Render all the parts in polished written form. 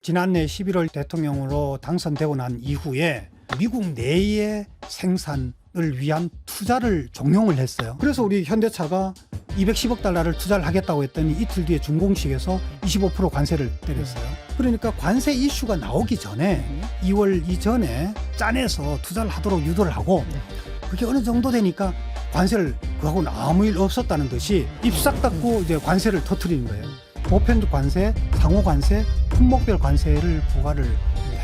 지난해 11월 대통령으로 당선되고 난 이후에 미국 내의 생산을 위한 투자를 종용을 했어요. 그래서 우리 현대차가 210억 달러를 투자를 하겠다고 했더니 이틀 뒤에 준공식에서 25% 관세를 때렸어요. 그러니까 관세 이슈가 나오기 전에 2월 이전에 짜내서 투자를 하도록 유도를 하고, 그게 어느 정도 되니까 관세를 그하고는 아무 일 없었다는 듯이 입싹 닫고 이제 관세를 터뜨리는 거예요. 보편 관세, 상호 관세, 품목별 관세를 부과를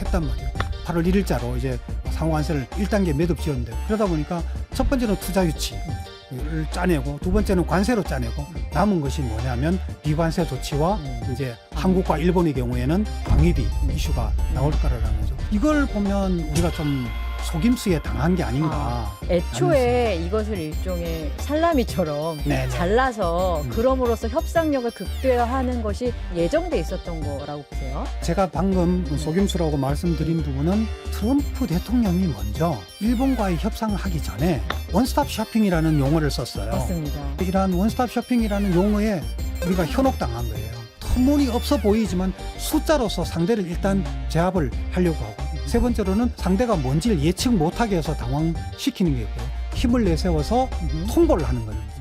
했단 말이에요. 8월 1일자로 이제 상호 관세를 1단계 매듭 지었는데, 그러다 보니까 첫 번째는 투자 유치를 짜내고, 두 번째는 관세로 짜내고, 남은 것이 뭐냐면 비관세 조치와 이제 한국과 일본의 경우에는 방위비 이슈가 나올 거라는 거죠. 이걸 보면 우리가 좀 속임수에 당한 게 아닌가. 애초에 이것을 일종의 살라미처럼 네네. 잘라서 그럼으로써 협상력을 극대화하는 것이 예정돼 있었던 거라고 보세요. 제가 방금 속임수라고 말씀드린 부분은 트럼프 대통령이 먼저 일본과의 협상을 하기 전에 원스톱 쇼핑이라는 용어를 썼어요. 맞습니다. 이러한 원스톱 쇼핑이라는 용어에 우리가 현혹당한 거예요. 터무니없어 보이지만 숫자로서 상대를 일단 제압을 하려고 하고, 세 번째로는 상대가 뭔지를 예측 못하게 해서 당황시키는 게 있고요. 힘을 내세워서 통보를 하는 거예요.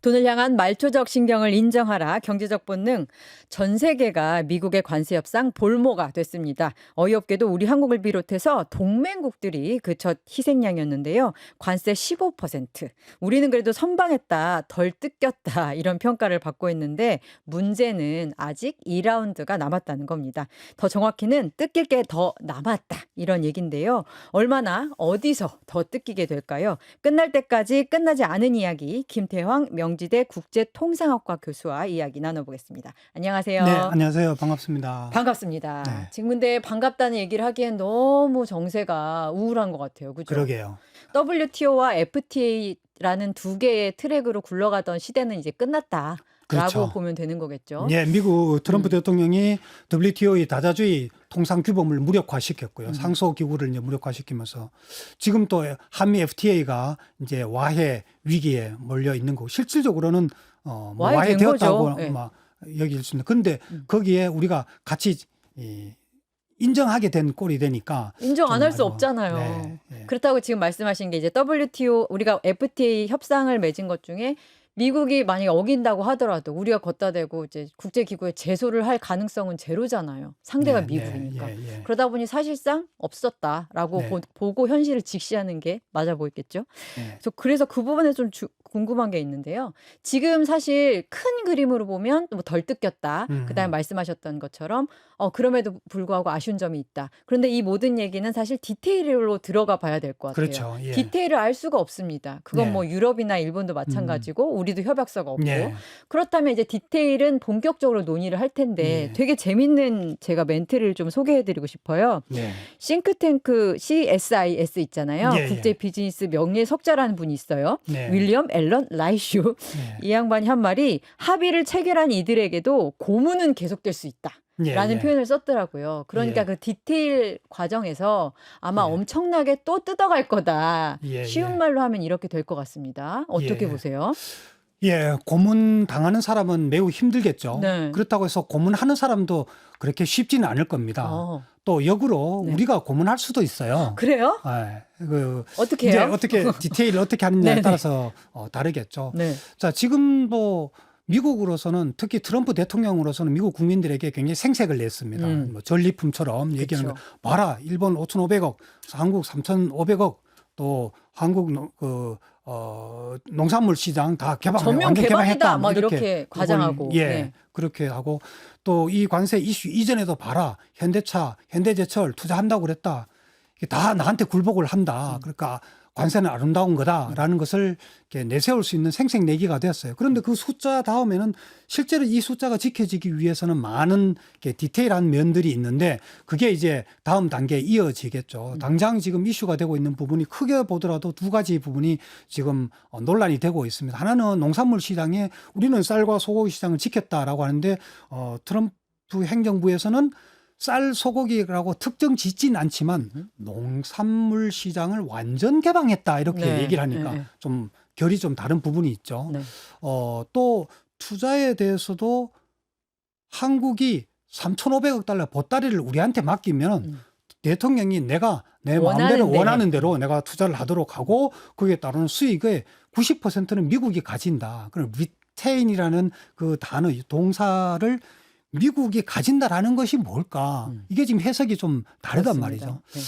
돈을 향한 말초적 신경을 인정하라. 경제적 본능. 전 세계가 미국의 관세 협상 볼모가 됐습니다. 어이없게도 우리 한국을 비롯해서 동맹국들이 그 첫 희생양이었는데요. 관세 15%. 우리는 그래도 선방했다, 덜 뜯겼다 이런 평가를 받고 있는데, 문제는 아직 2라운드가 남았다는 겁니다. 더 정확히는 뜯길 게 더 남았다 이런 얘기인데요. 얼마나 어디서 더 뜯기게 될까요? 끝날 때까지 끝나지 않은 이야기, 김태황 명지대 국제통상학과 교수와 이야기 나눠보겠습니다. 안녕하세요. 네, 안녕하세요. 반갑습니다. 반갑습니다. 네. 지금 근데 반갑다는 얘기를 하기엔 너무 정세가 우울한 것 같아요. 그죠? 그러게요. WTO와 FTA라는 두 개의 트랙으로 굴러가던 시대는 이제 끝났다라고 그렇죠. 보면 되는 거겠죠. 예, 미국 트럼프 대통령이 WTO의 다자주의 통상 규범을 무력화시켰고요. 상소 기구를 이제 무력화시키면서 지금 또 한미 FTA가 이제 와해 위기에 몰려 있는 거고, 실질적으로는 뭐 와해된 와해되었다고 거죠. 네. 막 여길 수 있는. 근데 거기에 우리가 같이 인정하게 된 꼴이 되니까 인정 안 할 수 좀 없잖아요. 네, 네. 그렇다고 지금 말씀하신 게 이제 WTO, 우리가 FTA 협상을 맺은 것 중에 미국이 만약에 어긴다고 하더라도 우리가 걷다 대고 이제 국제기구에 제소를 할 가능성은 제로잖아요. 상대가 네, 미국이니까. 네, 예. 그러다 보니 사실상 없었다라고 네. 보고 현실을 직시하는 게 맞아 보이겠죠. 네. 그래서 그 부분에 좀 궁금한 게 있는데요. 지금 사실 큰 그림으로 보면 뭐 덜 뜯겼다. 그다음에 말씀하셨던 것처럼 그럼에도 불구하고 아쉬운 점이 있다. 그런데 이 모든 얘기는 사실 디테일로 들어가 봐야 될 것 같아요. 그렇죠. 예. 디테일을 알 수가 없습니다. 그건 네. 뭐 유럽이나 일본도 마찬가지고 우리도 협약서가 없고. 예. 그렇다면 이제 디테일은 본격적으로 논의를 할 텐데, 예. 되게 재밌는 제가 멘트를 좀 소개해드리고 싶어요. 네. 싱크탱크 CSIS 있잖아요. 예, 예. 국제 비즈니스 명예석자라는 분이 있어요. 네. 윌리엄 앨런 라이슈. 네. 이 양반이 한 말이, 합의를 체결한 이들에게도 고문은 계속될 수 있다. 예, 라는 예. 표현을 썼더라고요. 그러니까 예. 그 디테일 과정에서 아마 예. 엄청나게 또 뜯어갈 거다. 예, 쉬운 예. 말로 하면 이렇게 될 것 같습니다. 어떻게 예. 보세요? 예, 고문 당하는 사람은 매우 힘들겠죠. 네. 그렇다고 해서 고문하는 사람도 그렇게 쉽지는 않을 겁니다. 또 역으로 네. 우리가 고문할 수도 있어요. 그래요? 예, 어떻게 이제 해요? 어떻게 디테일을 어떻게 하느냐에 네네. 따라서 다르겠죠. 네. 자, 지금도 미국으로서는, 특히 트럼프 대통령으로서는 미국 국민들에게 굉장히 생색을 냈습니다. 뭐 전리품처럼 얘기하는 거. 봐라, 일본 5,500억, 한국 3,500억, 또 한국 농산물 시장 다 전면 완전 개방이다. 개방했다. 막 이렇게 과장하고. 그걸, 예, 네. 그렇게 하고, 또 이 관세 이슈 이전에도 봐라, 현대차, 현대제철 투자한다고 그랬다. 이게 다 나한테 굴복을 한다. 그러니까 관세는 아름다운 거다라는 것을 이렇게 내세울 수 있는 생색내기가 됐어요. 그런데 그 숫자 다음에는 실제로 이 숫자가 지켜지기 위해서는 많은 이렇게 디테일한 면들이 있는데, 그게 이제 다음 단계에 이어지겠죠. 당장 지금 이슈가 되고 있는 부분이 크게 보더라도 두 가지 부분이 지금 논란이 되고 있습니다. 하나는 농산물 시장에 우리는 쌀과 소고기 시장을 지켰다라고 하는데, 트럼프 행정부에서는 쌀, 소고기라고 특정 짓진 않지만 농산물 시장을 완전 개방했다 이렇게 네, 얘기를 하니까 네. 좀 결이 좀 다른 부분이 있죠. 네. 또 투자에 대해서도 한국이 3,500억 달러 보따리를 우리한테 맡기면 대통령이 내가 내 원하는 마음대로 대로. 원하는 대로 내가 투자를 하도록 하고 거기에 따르는 수익의 90%는 미국이 가진다. 그럼 리테인이라는 그 단어 동사를 미국이 가진다라는 것이 뭘까? 이게 지금 해석이 좀 다르단 그렇습니다. 말이죠. 네.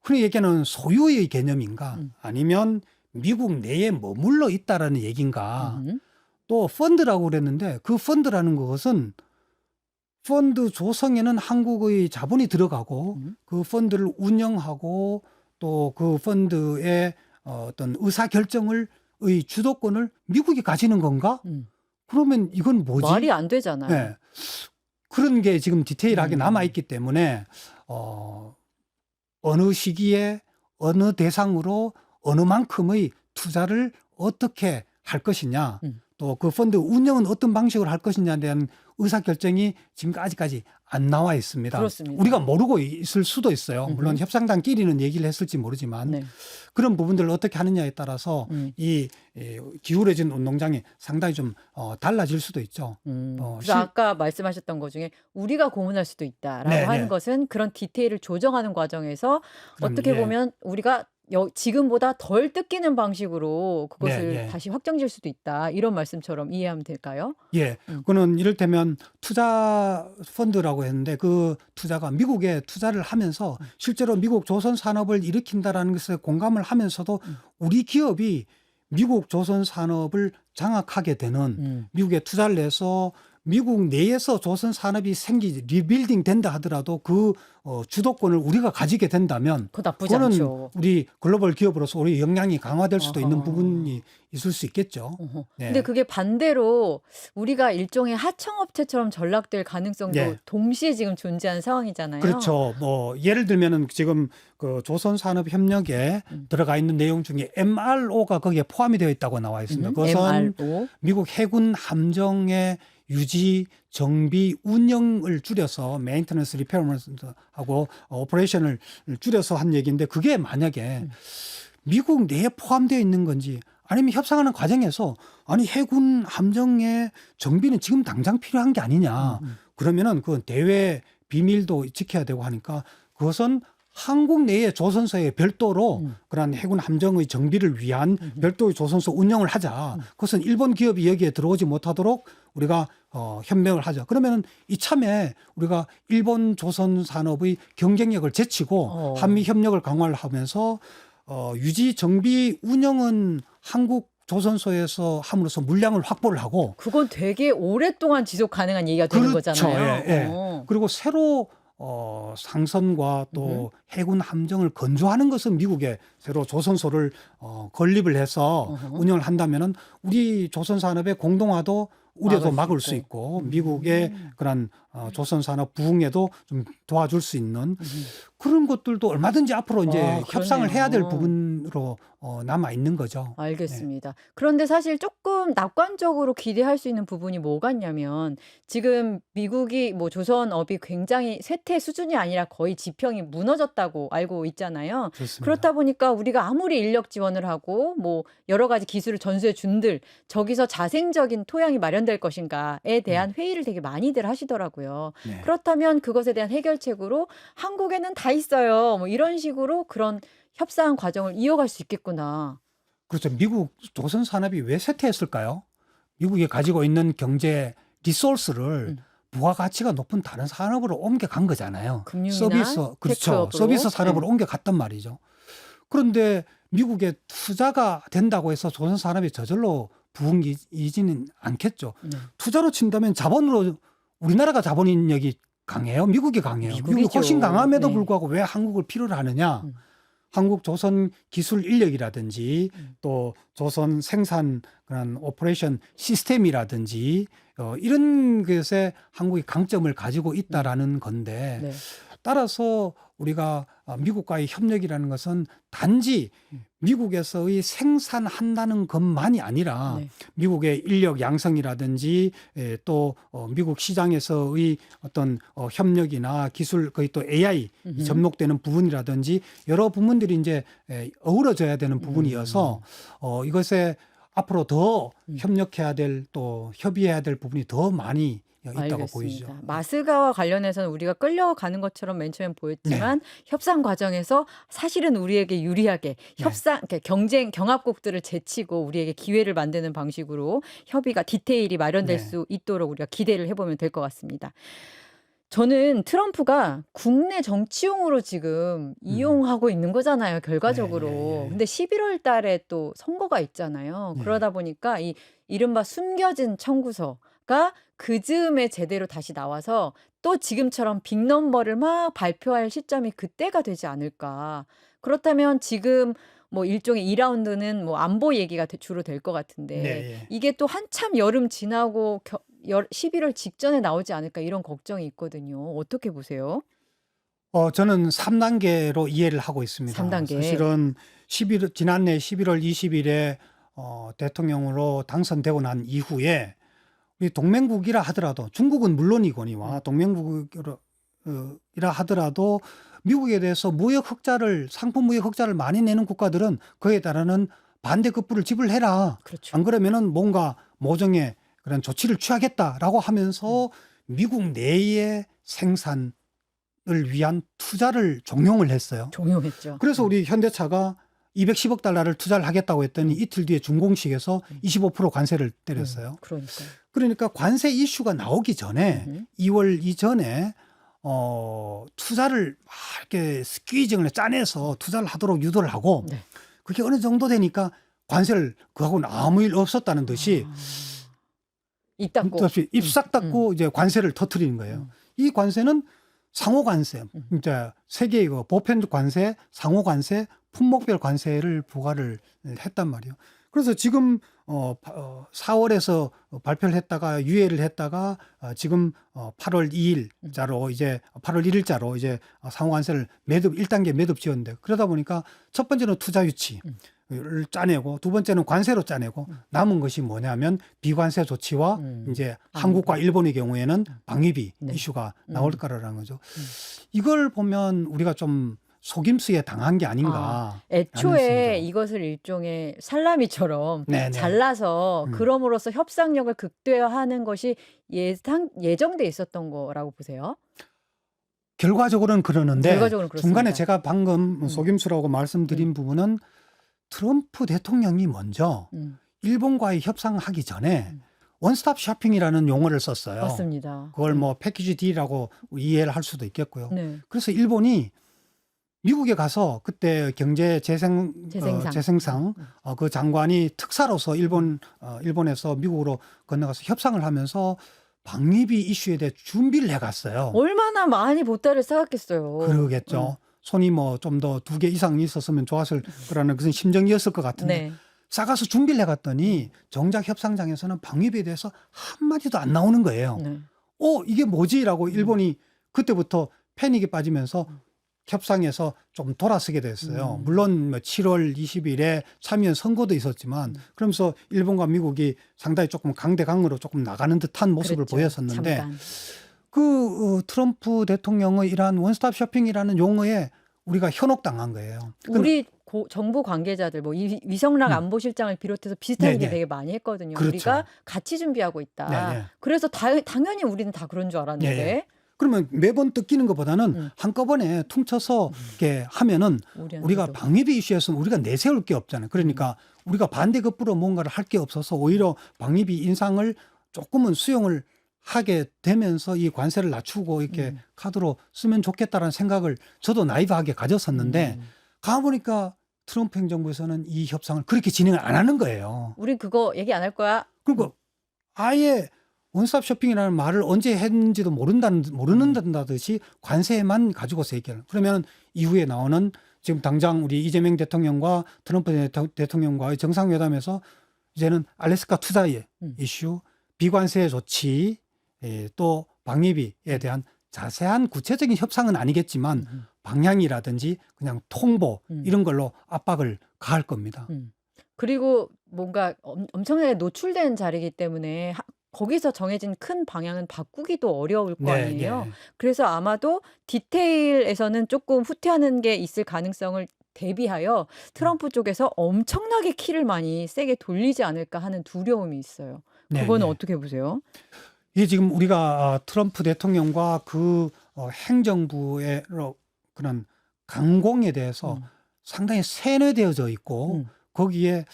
그런 얘기는 소유의 개념인가? 아니면 미국 내에 머물러 있다라는 얘기인가? 또 펀드라고 그랬는데 그 펀드라는 것은 펀드 조성에는 한국의 자본이 들어가고 그 펀드를 운영하고 또 그 펀드의 어떤 의사결정을 의 주도권을 미국이 가지는 건가? 그러면 이건 뭐지? 말이 안 되잖아요. 네. 그런 게 지금 디테일하게 남아있기 때문에 어느 시기에 어느 대상으로 어느 만큼의 투자를 어떻게 할 것이냐 또 그 펀드 운영은 어떤 방식으로 할 것이냐에 대한 의사결정이 지금 아직까지 안 나와 있습니다. 그렇습니다. 우리가 모르고 있을 수도 있어요. 물론 협상단끼리는 얘기를 했을지 모르지만 네. 그런 부분들을 어떻게 하느냐에 따라서 이 기울어진 운동장이 상당히 좀 달라질 수도 있죠. 그래서 아까 말씀하셨던 것 중에 우리가 고민할 수도 있다라고 네, 하는 네. 것은 그런 디테일을 조정하는 과정에서 그럼, 어떻게 예. 보면 우리가 지금보다 덜 뜯기는 방식으로 그것을 네, 네. 다시 확정질 수도 있다. 이런 말씀처럼 이해하면 될까요? 예, 그거는 이를테면 투자 펀드라고 했는데 그 투자가 미국에 투자를 하면서 실제로 미국 조선 산업을 일으킨다라는 것에 공감을 하면서도 우리 기업이 미국 조선 산업을 장악하게 되는 미국에 투자를 해서 미국 내에서 조선 산업이 리빌딩 된다 하더라도 그 주도권을 우리가 가지게 된다면 그거 나쁘지 그거는 않죠. 우리 글로벌 기업으로서 우리 영향이 강화될 수도 있는 어허. 부분이 있을 수 있겠죠. 어허. 네. 근데 그게 반대로 우리가 일종의 하청업체처럼 전락될 가능성도 네. 동시에 지금 존재하는 상황이잖아요. 그렇죠. 뭐 예를 들면은 지금 그 조선산업협력에 들어가 있는 내용 중에 MRO가 거기에 포함이 되어 있다고 나와 있습니다. 그것은 MRO. 미국 해군 함정의 유지, 정비, 운영을 줄여서 메인터넌스, 리페어먼스하고 오퍼레이션을 줄여서 한 얘기인데 그게 만약에 미국 내에 포함되어 있는 건지 아니면 협상하는 과정에서 아니 해군 함정의 정비는 지금 당장 필요한 게 아니냐. 그러면은 그 대외 비밀도 지켜야 되고 하니까 그것은 한국 내에 조선소에 별도로 그러한 해군 함정의 정비를 위한 별도의 조선소 운영을 하자. 그것은 일본 기업이 여기에 들어오지 못하도록 우리가 협력을 하자. 그러면은 이참에 우리가 일본 조선 산업의 경쟁력을 제치고 한미 협력을 강화를 하면서 유지 정비 운영은 한국 조선소에서 함으로써 물량을 확보를 하고 그건 되게 오랫동안 지속 가능한 얘기가 되는 그렇죠. 거잖아요. 예, 예. 그리고 새로 상선과 또 해군 함정을 건조하는 것은 미국에 새로 조선소를 건립을 해서 운영을 한다면은 우리 조선 산업의 공동화도 우려도 막을 수 있고 미국의 그런 조선 산업 부흥에도 좀 도와줄 수 있는 그런 것들도 얼마든지 앞으로 이제 협상을 그러네요. 해야 될 부분으로 남아 있는 거죠. 알겠습니다. 그런데 사실 조금 낙관적으로 기대할 수 있는 부분이 뭐가 있냐면 지금 미국이 뭐 조선업이 굉장히 쇠퇴 수준이 아니라 거의 지평이 무너졌다고 알고 있잖아요. 좋습니다. 그렇다 보니까 우리가 아무리 인력 지원을 하고 뭐 여러 가지 기술을 전수해 준들 저기서 자생적인 토양이 마련될 것인가에 대한 회의를 되게 많이들 하시더라고요. 네. 그렇다면 그것에 대한 해결책으로 한국에는 다 있어요. 뭐 이런 식으로 그런 협상 과정을 이어갈 수 있겠구나. 그렇죠. 미국 조선 산업이 왜 쇠퇴했을까요? 미국이 가지고 있는 경제 리소스를 부가가치가 높은 다른 산업으로 옮겨간 거잖아요. 금융이나 서비스, 그렇죠. 테크업으로. 서비스 산업으로 옮겨갔단 말이죠. 그런데 미국에 투자가 된다고 해서 조선 산업이 저절로 부흥이지는 않겠죠. 투자로 친다면 자본으로 우리나라가 자본력이 강해요. 미국이 강해요. 미국이 미국이죠. 훨씬 강함에도 네. 불구하고 왜 한국을 필요로 하느냐? 한국 조선 기술 인력이라든지 또 조선 생산 그런 오퍼레이션 시스템이라든지 이런 것에 한국이 강점을 가지고 있다라는 건데 네. 따라서 우리가 미국과의 협력이라는 것은 단지 미국에서의 생산한다는 것만이 아니라 네. 미국의 인력 양성이라든지 또 미국 시장에서의 어떤 협력이나 기술 거의 또 AI 접목되는 부분이라든지 여러 부분들이 이제 어우러져야 되는 부분이어서 이것에 앞으로 더 협력해야 될 또 협의해야 될 부분이 더 많이 있다고 보이죠. 알겠습니다. 마스가와 관련해서는 우리가 끌려가는 것처럼 맨 처음엔 네. 보였지만 협상 과정에서 사실은 우리에게 유리하게 네. 이렇게 경합국들을 제치고 우리에게 기회를 만드는 방식으로 협의가 디테일이 마련될 네. 수 있도록 우리가 기대를 해보면 될 것 같습니다. 저는 트럼프가 국내 정치용으로 지금 이용하고 있는 거잖아요, 결과적으로. 예. 근데 11월 달에 또 선거가 있잖아요. 예. 그러다 보니까 이 이른바 숨겨진 청구서가 그 즈음에 제대로 다시 나와서 또 지금처럼 빅넘버를 막 발표할 시점이 그때가 되지 않을까. 그렇다면 지금 뭐 일종의 2라운드는 뭐 안보 얘기가 주로 될 것 같은데 네. 이게 또 한참 여름 지나고 11월 직전에 나오지 않을까 이런 걱정이 있거든요. 어떻게 보세요? 저는 3단계로 이해를 하고 있습니다. 3단계. 사실은 지난해 11월 20일에 대통령으로 당선되고 난 이후에 우리 동맹국이라 하더라도 중국은 물론이거니와 동맹국이라 하더라도 미국에 대해서 상품 무역 흑자를 많이 내는 국가들은 그에 따르는 반대급부를 지불해라. 그렇죠. 안 그러면은 뭔가 모종의 그런 조치를 취하겠다라고 하면서 미국 내의 생산을 위한 투자를 종용을 했어요. 종용했죠. 그래서 우리 현대차가 210억 달러를 투자를 하겠다고 했더니 이틀 뒤에 준공식에서 25% 관세를 때렸어요. 그러니까요. 그러니까 관세 이슈가 나오기 전에 2월 이전에 투자를 막 이렇게 스퀴징을 짜내서 투자를 하도록 유도를 하고 네. 그게 어느 정도 되니까 관세를 그하고는 아무 일 없었다는 듯이 입 닫고. 입싹 닫고 이제 관세를 터뜨리는 거예요. 이 관세는 상호 관세, 이제 세계의 그 보편 관세, 상호 관세, 품목별 관세를 부과를 했단 말이에요. 그래서 지금 4월에서 발표를 했다가 유예를 했다가 지금 8월 2일자로 이제 8월 1일자로 이제 상호 관세를 1단계 매듭 지었는데 그러다 보니까 첫 번째는 투자 유치를 짜내고 두 번째는 관세로 짜내고 남은 것이 뭐냐면 비관세 조치와 이제 한국과 일본의 경우에는 방위비 네. 이슈가 나올 거라는 거죠. 이걸 보면 우리가 좀 속임수에 당한 게 아닌가. 애초에 생각. 이것을 일종의 살라미처럼 네네. 잘라서 그럼으로써 협상력을 극대화하는 것이 예정돼 있었던 거라고 보세요? 결과적으로는 그러는데 결과적으로는 그렇습니다. 중간에 제가 방금 속임수라고 말씀드린 부분은 트럼프 대통령이 먼저 일본과의 협상하기 전에 원스톱 쇼핑이라는 용어를 썼어요. 맞습니다. 그걸 뭐 패키지 D라고 이해를 할 수도 있겠고요. 네. 그래서 일본이 미국에 가서 그때 경제 재생상 그 장관이 특사로서 일본에서 미국으로 건너가서 협상을 하면서 방위비 이슈에 대해 준비를 해갔어요. 얼마나 많이 보따리를 싸갔겠어요. 그러겠죠. 손이 뭐 좀 더 2개 이상 있었으면 좋았을 거라는 그런 심정이었을 것 같은데 네. 싸가서 준비를 해갔더니 정작 협상장에서는 방위비에 대해서 한마디도 안 나오는 거예요. 네. 이게 뭐지라고 일본이 그때부터 패닉에 빠지면서 협상에서 좀 돌아서게 됐어요. 물론 뭐 7월 20일에 참여연 선거도 있었지만 그러면서 일본과 미국이 상당히 조금 강대강으로 조금 나가는 듯한 모습을 그랬죠. 보였었는데 잠깐. 트럼프 대통령의 이러한 원스톱 쇼핑이라는 용어에 우리가 현혹당한 거예요. 우리 정부 관계자들 뭐 위성락 안보실장을 비롯해서 비슷한 얘기 네네. 되게 많이 했거든요. 그렇죠. 우리가 같이 준비하고 있다. 네네. 그래서 당연히 우리는 다 그런 줄 알았는데 네. 그러면 매번 뜯기는 것보다는 한꺼번에 퉁쳐서 이렇게 하면은 우리가 우리한테도. 방위비 이슈에서는 우리가 내세울 게 없잖아요. 그러니까 우리가 반대급부로 뭔가를 할 게 없어서 오히려 방위비 인상을 조금은 수용을 하게 되면서 이 관세를 낮추고 이렇게 카드로 쓰면 좋겠다라는 생각을 저도 나이브하게 가졌었는데 가보니까 트럼프 행정부에서는 이 협상을 그렇게 진행을 안 하는 거예요. 우린 그거 얘기 안 할 거야. 그리고 아예 원스톱 쇼핑이라는 말을 언제 했는지도 모르는다듯이 관세만 가지고서 얘기하는. 그러면 이후에 나오는 지금 당장 우리 이재명 대통령과 트럼프 대통령과의 정상회담에서 이제는 알래스카 투자의 이슈, 비관세 조치, 또 방위비에 대한 자세한 구체적인 협상은 아니겠지만 방향이라든지 그냥 통보 이런 걸로 압박을 가할 겁니다. 그리고 뭔가 엄청나게 노출된 자리이기 때문에 거기서 정해진 큰 방향은 바꾸기도 어려울 거 네, 아니에요. 네. 그래서 아마도 디테일에서는 조금 후퇴하는 게 있을 가능성을 대비하여 트럼프 쪽에서 엄청나게 키를 많이 세게 돌리지 않을까 하는 두려움이 있어요. 네, 그거는 네. 어떻게 보세요? 이게 지금 우리가 트럼프 대통령과 그 행정부의 그런 강공에 대해서 음. 상당히 세뇌되어져 있고 음. 거기에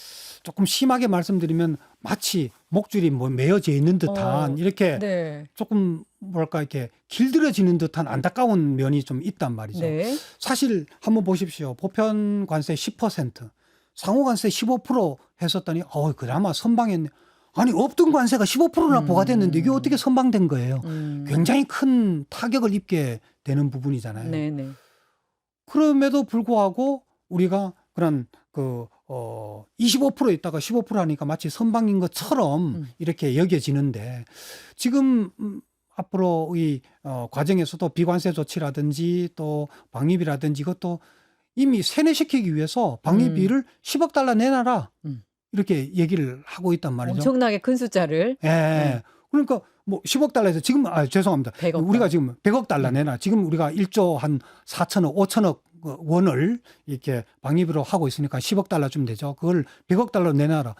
조금 심하게 말씀드리면 마치 목줄이 뭐 매어져 있는 듯한 어, 이렇게 네. 조금 뭐랄까 이렇게 길들여지는 듯한 안타까운 면이 좀 있단 말이죠. 네. 사실 한번 보십시오. 보편 관세 10%, 상호 관세 15% 했었더니 그나마 선방했네. 아니 없던 관세가 15%나 부과됐는데 이게 어떻게 선방된 거예요? 굉장히 큰 타격을 입게 되는 부분이잖아요. 네네. 그럼에도 불구하고 우리가 그런 25% 있다가 15% 하니까 마치 선방인 것처럼 이렇게 여겨지는데 지금 앞으로 이 과정에서도 비관세 조치라든지 또 방위비라든지 이것도 이미 세뇌시키기 위해서 방위비를 10억 달러 내놔라 음. 이렇게 얘기를 하고 있단 말이죠. 엄청나게 큰 숫자를 예. 그러니까 뭐 10억 달러에서 지금 죄송합니다. 100억 우리가 달러. 지금 100억 달러 내놔. 지금 우리가 1조 한 4천억, 5천억 원을 이렇게 방위비로 하고 있으니까 10억 달러쯤 되죠. 그걸 100억 달러 내놔라.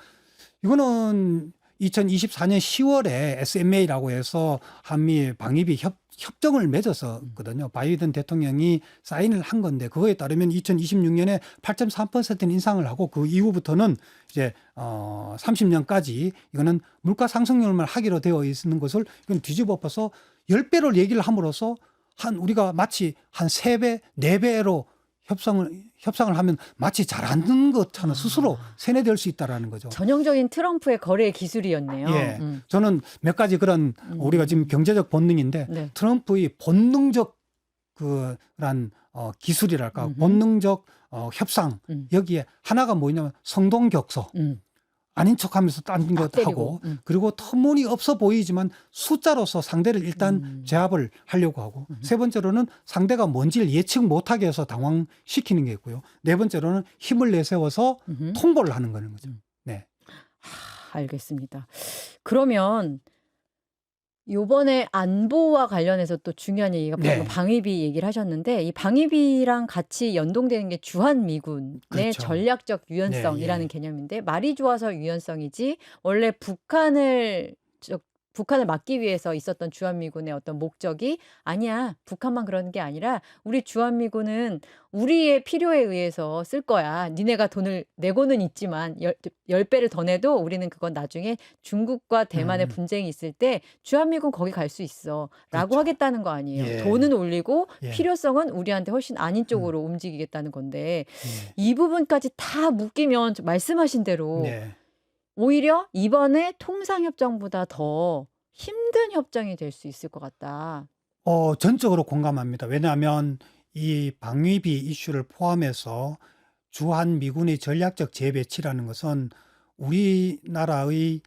이거는 2024년 10월에 SMA라고 해서 한미 방위비 협정을 맺었었거든요. 바이든 대통령이 사인을 한 건데 그거에 따르면 2026년에 8.3%는 인상을 하고 그 이후부터는 이제 30년까지 이거는 물가 상승률만 하기로 되어 있는 것을 이건 뒤집어 엎어서 10배를 얘기를 함으로써 우리가 마치 한 3배, 4배로 협상을 하면 마치 잘하는 것처럼 스스로 세뇌될 수 있다라는 거죠. 전형적인 트럼프의 거래 기술이었네요. 예. 저는 몇 가지 그런 우리가 지금 경제적 본능인데 네. 트럼프의 본능적 그런 기술이랄까 본능적 협상 여기에 하나가 뭐냐면 성동격서 아닌 척하면서 딴 딱 것 때리고. 하고 그리고 터무니없어 보이지만 숫자로서 상대를 일단 제압을 하려고 하고 세 번째로는 상대가 뭔지를 예측 못하게 해서 당황시키는 게 있고요. 네 번째로는 힘을 내세워서 통보를 하는 거는 거죠. 네. 알겠습니다. 그러면 요번에 안보와 관련해서 또 중요한 얘기가 방금 네. 방위비 얘기를 하셨는데 이 방위비랑 같이 연동되는 게 주한미군의 그렇죠. 전략적 유연성이라는 개념인데 말이 좋아서 유연성이지 원래 북한을 막기 위해서 있었던 주한미군의 어떤 목적이 아니야. 북한만 그러는 게 아니라 우리 주한미군은 우리의 필요에 의해서 쓸 거야. 니네가 돈을 내고는 있지만 10배를 더 내도 우리는 그건 나중에 중국과 대만의 분쟁이 있을 때 주한미군 거기 갈 수 있어. 라고 그렇죠. 하겠다는 거 아니에요. 예. 돈은 올리고 예. 필요성은 우리한테 훨씬 아닌 쪽으로 움직이겠다는 건데 예. 이 부분까지 다 묶이면 말씀하신 대로 네. 오히려 이번에 통상협정보다 더 힘든 협정이 될 수 있을 것 같다. 전적으로 공감합니다. 왜냐하면 이 방위비 이슈를 포함해서 주한미군의 전략적 재배치라는 것은 우리나라의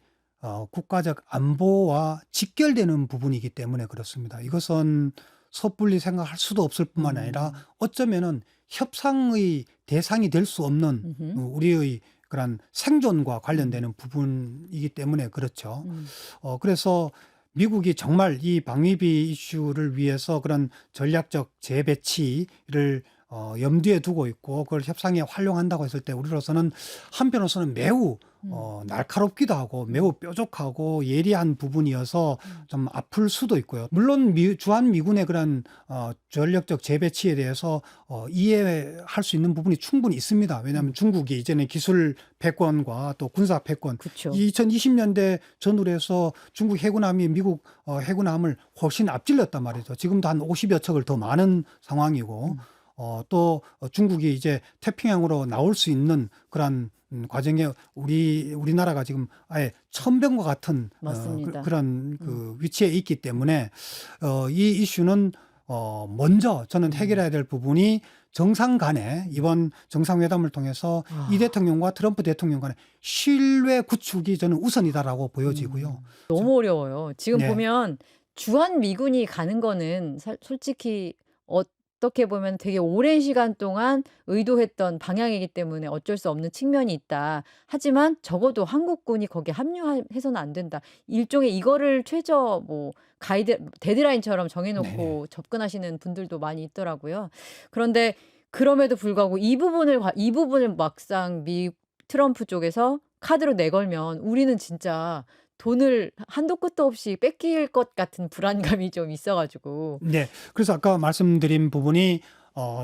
국가적 안보와 직결되는 부분이기 때문에 그렇습니다. 이것은 섣불리 생각할 수도 없을 뿐만 아니라 어쩌면은 협상의 대상이 될 수 없는 우리의 그런 생존과 관련되는 부분이기 때문에 그렇죠. 그래서 미국이 정말 이 방위비 이슈를 위해서 그런 전략적 재배치를 염두에 두고 있고 그걸 협상에 활용한다고 했을 때 우리로서는 한편으로서는 매우 날카롭기도 하고 매우 뾰족하고 예리한 부분이어서 좀 아플 수도 있고요. 물론 주한미군의 그런 전력적 재배치에 대해서 이해할 수 있는 부분이 충분히 있습니다. 왜냐하면 중국이 이전에 기술 패권과 또 군사 패권, 그쵸. 2020년대 전후로 해서 중국 해군함이 미국 해군함을 훨씬 앞질렀단 말이죠. 지금도 한 50여 척을 더 많은 상황이고 또 중국이 이제 태평양으로 나올 수 있는 그런 과정에 우리나라가 지금 아예 천병과 같은 맞습니다. 그런 위치에 있기 때문에 이 이슈는 먼저 저는 해결해야 될 부분이 정상 간에 이번 정상회담을 통해서 이 대통령과 트럼프 대통령 간의 신뢰 구축이 저는 우선이다라고 보여지고요. 너무 어려워요. 지금 네. 보면 주한미군이 가는 거는 솔직히 어떻게 보면 되게 오랜 시간 동안 의도했던 방향이기 때문에 어쩔 수 없는 측면이 있다. 하지만 적어도 한국군이 거기에 합류해서는 안 된다. 일종의 이거를 최저 데드라인처럼 정해놓고 접근하시는 분들도 많이 있더라고요. 그런데 그럼에도 불구하고 이 부분을 막상 트럼프 쪽에서 카드로 내걸면 우리는 진짜 돈을 한도 끝도 없이 뺏길 것 같은 불안감이 좀 있어가지고. 네. 그래서 아까 말씀드린 부분이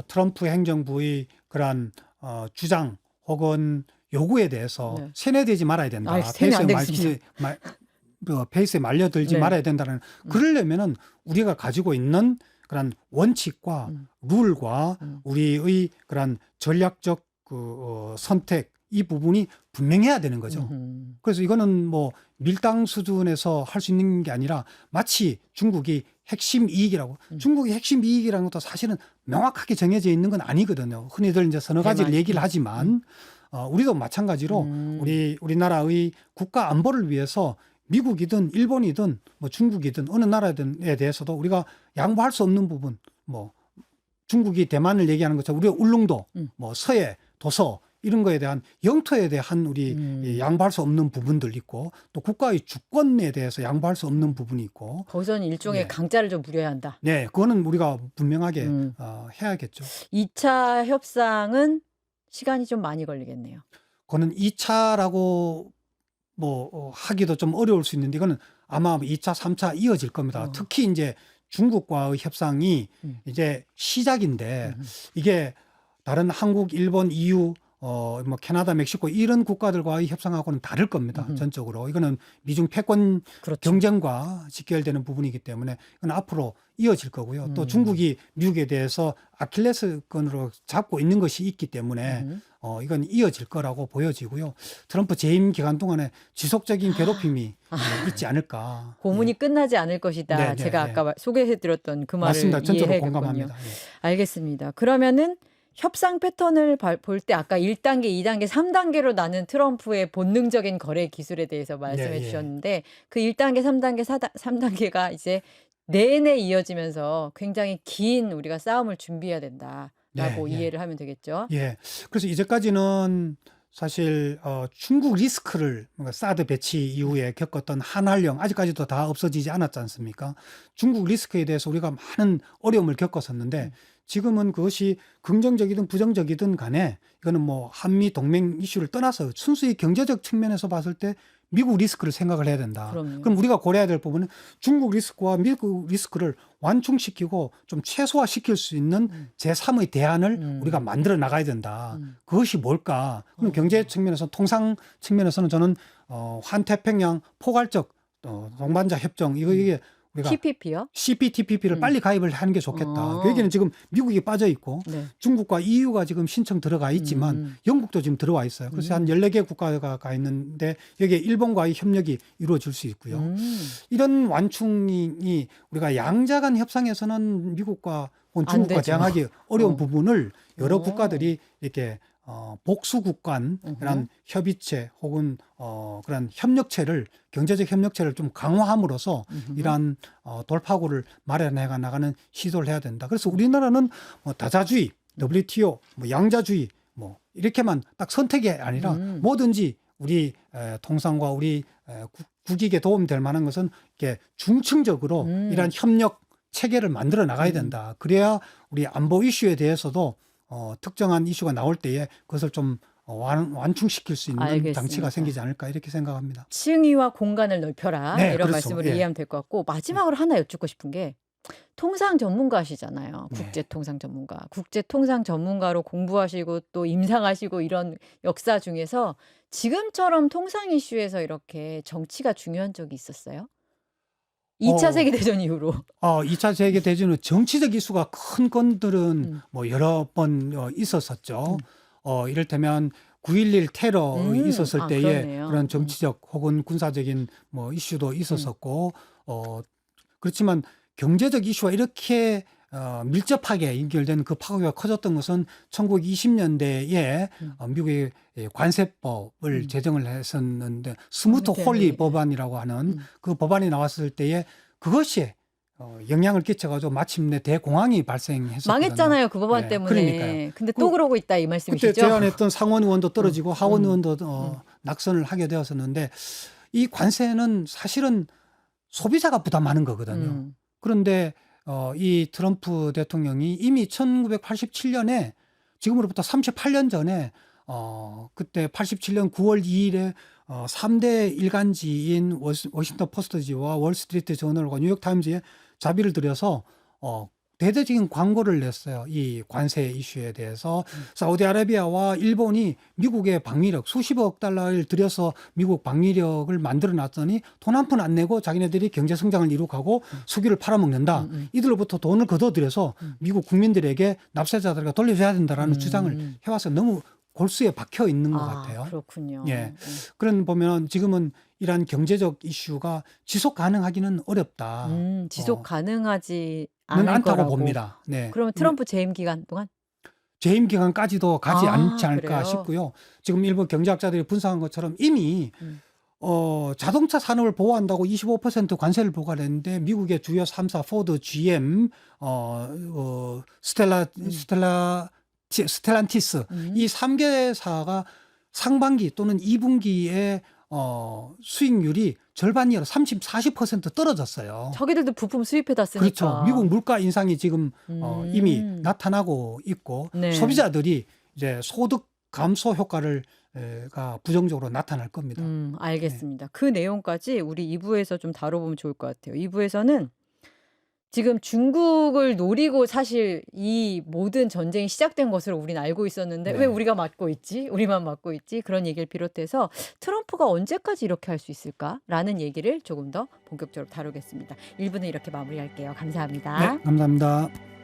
트럼프 행정부의 그러한 주장 혹은 요구에 대해서 네. 세뇌되지 말아야 된다. 아, 세뇌 안 되겠습니다. 페이스에 말려들지 네. 말아야 된다는 그러려면은 우리가 가지고 있는 그런 원칙과 룰과 우리의 그런 전략적 선택 이 부분이 분명해야 되는 거죠. 그래서 이거는 뭐 밀당 수준에서 할 수 있는 게 아니라 마치 중국이 핵심 이익이라고 중국이 핵심 이익이라는 것도 사실은 명확하게 정해져 있는 건 아니거든요. 흔히들 이제 서너 가지를 얘기를 하지만 우리도 마찬가지로 우리나라의 국가 안보를 위해서 미국이든 일본이든 뭐 중국이든 어느 나라에 대해서도 우리가 양보할 수 없는 부분 뭐 중국이 대만을 얘기하는 것처럼 우리가 울릉도 뭐 서해 도서 이런 거에 대한 영토에 대한 우리 양보할 수 없는 부분들 있고 또 국가의 주권에 대해서 양보할 수 없는 부분이 있고 거기서는 일종의 네. 강짜를 좀 부려야 한다. 네, 그거는 우리가 분명하게 해야겠죠. 2차 협상은 시간이 좀 많이 걸리겠네요. 그거는 2차라고 뭐 하기도 좀 어려울 수 있는데 이거는 아마 2차, 3차 이어질 겁니다. 특히 이제 중국과의 협상이 이제 시작인데 이게 다른 한국, 일본, EU 뭐 캐나다, 멕시코 이런 국가들과의 협상하고는 다를 겁니다. 전적으로. 이거는 미중 패권 그렇죠. 경쟁과 직결되는 부분이기 때문에 이건 앞으로 이어질 거고요. 또 중국이 미국에 대해서 아킬레스건으로 잡고 있는 것이 있기 때문에 이건 이어질 거라고 보여지고요. 트럼프 재임 기간 동안에 지속적인 괴롭힘이 있지 않을까. 고문이 끝나지 않을 것이다. 네, 네, 제가 네. 아까 소개해드렸던 그 말을 맞습니다. 전적으로 이해해야겠군요. 공감합니다. 예. 알겠습니다. 그러면은 협상 패턴을 볼 때 아까 1단계, 2단계, 3단계로 나눈 트럼프의 본능적인 거래 기술에 대해서 말씀해 네, 예. 주셨는데 그 1단계, 3단계, 3단계가 이제 내내 이어지면서 굉장히 긴 우리가 싸움을 준비해야 된다라고 네, 예. 이해를 하면 되겠죠. 예. 그래서 이제까지는 사실 중국 리스크를 뭔가 사드 배치 이후에 겪었던 한한령 아직까지도 다 없어지지 않았지 않습니까? 중국 리스크에 대해서 우리가 많은 어려움을 겪었었는데 지금은 그것이 긍정적이든 부정적이든 간에 이거는 뭐 한미 동맹 이슈를 떠나서 순수히 경제적 측면에서 봤을 때 미국 리스크를 생각을 해야 된다. 그럼요. 그럼 우리가 고려해야 될 부분은 중국 리스크와 미국 리스크를 완충시키고 좀 최소화시킬 수 있는 제3의 대안을 우리가 만들어 나가야 된다. 그것이 뭘까? 그럼 경제 측면에서 통상 측면에서는 저는 환태평양 포괄적 동반자 협정 이게 우리가 TPP요? CPTPP를 빨리 가입을 하는 게 좋겠다. 어. 여기는 지금 미국이 빠져 있고 네. 중국과 EU가 지금 신청 들어가 있지만 영국도 지금 들어와 있어요. 그래서 한 14개 국가가 가 있는데 여기에 일본과의 협력이 이루어질 수 있고요. 이런 완충이 우리가 양자 간 협상에서는 미국과 혹은 안 중국과 되죠. 대항하기 어려운 어. 부분을 여러 어. 국가들이 이렇게 복수국 간 그런 협의체 혹은 그런 협력체를 경제적 협력체를 좀 강화함으로써 이러한 돌파구를 마련해 나가는 시도를 해야 된다. 그래서 우리나라는 뭐 다자주의, WTO, 뭐 양자주의 뭐 이렇게만 딱 선택이 아니라 뭐든지 우리 통상과 우리 국익에 도움이 될 만한 것은 이렇게 중층적으로 이러한 협력 체계를 만들어 나가야 된다. 그래야 우리 안보 이슈에 대해서도 특정한 이슈가 나올 때에 그것을 좀 완충시킬 수 있는 알겠습니다. 장치가 생기지 않을까 이렇게 생각합니다. 층위와 공간을 넓혀라. 네, 이런 그렇죠. 말씀으로 예. 이해하면 될 것 같고 마지막으로 하나 여쭙고 싶은 게 통상 전문가시잖아요. 네. 국제 통상 전문가. 국제 통상 전문가로 공부하시고 또 임상하시고 이런 역사 중에서 지금처럼 통상 이슈에서 이렇게 정치가 중요한 적이 있었어요? 2차 세계대전 이후로. 2차 세계대전은 정치적 이슈가 큰 건들은 뭐 여러 번 있었었죠. 이를테면 9.11 테러 있었을 때에 그러네요. 그런 정치적 혹은 군사적인 뭐 이슈도 있었었고, 그렇지만 경제적 이슈와 이렇게 밀접하게 연결된 그 파급이 커졌던 것은 1920년대에 미국의 관세법을 제정을 했었는데 스무트 홀리 법안이라고 하는 그 법안이 나왔을 때에 그것이 영향을 끼쳐가지고 마침내 대공황이 발생했었거든요. 망했잖아요. 그 법안 네, 때문에. 그러니까요. 근데 또 그러고 있다 이 말씀이시죠? 그때 제안했던 상원 의원도 떨어지고 하원 의원도 낙선을 하게 되었었는데 이 관세는 사실은 소비자가 부담하는 거거든요. 그런데 이 트럼프 대통령이 이미 1987년에 지금으로부터 38년 전에 그때 87년 9월 2일에 3대 일간지인 워싱턴 포스트지와 월스트리트 저널과 뉴욕타임즈에 자비를 들여서 대대적인 광고를 냈어요. 이 관세 이슈에 대해서. 사우디아라비아와 일본이 미국의 방위력 수십억 달러를 들여서 미국 방위력을 만들어 놨더니 돈 한 푼 안 내고 자기네들이 경제 성장을 이룩하고 석유를 팔아먹는다. 이들로부터 돈을 걷어들여서 미국 국민들에게 납세자들과 돌려줘야 된다라는 주장을 해와서 너무 골수에 박혀 있는 것 같아요. 그렇군요. 예. 그런 보면 지금은 이러한 경제적 이슈가 지속 가능하기는 어렵다. 지속 가능하지 는 않을 않다고 거라고. 봅니다. 네. 그러면 트럼프 재임 기간 동안? 재임 기간까지도 가지 않지 않을까 그래요? 싶고요. 지금 일부 경제학자들이 분석한 것처럼 이미 음. 자동차 산업을 보호한다고 25% 관세를 부과했는데 미국의 주요 3사 포드, GM, 스텔란티스 이 3개사가 상반기 또는 2분기에 수익률이 절반 이하로 30, 40% 떨어졌어요. 자기들도 부품 수입해다 쓰니까. 그렇죠. 미국 물가 인상이 지금 이미 음. 나타나고 있고 네. 소비자들이 이제 소득 감소 효과를 가 부정적으로 나타날 겁니다. 알겠습니다. 그 내용까지 우리 2부에서 좀 다뤄보면 좋을 것 같아요. 2부에서는 지금 중국을 노리고 사실 이 모든 전쟁이 시작된 것으로 우리는 알고 있었는데 네. 왜 우리가 맡고 있지? 우리만 맡고 있지? 그런 얘기를 비롯해서 트럼프가 언제까지 이렇게 할 수 있을까라는 얘기를 조금 더 본격적으로 다루겠습니다. 1부는 이렇게 마무리할게요. 감사합니다. 네, 감사합니다.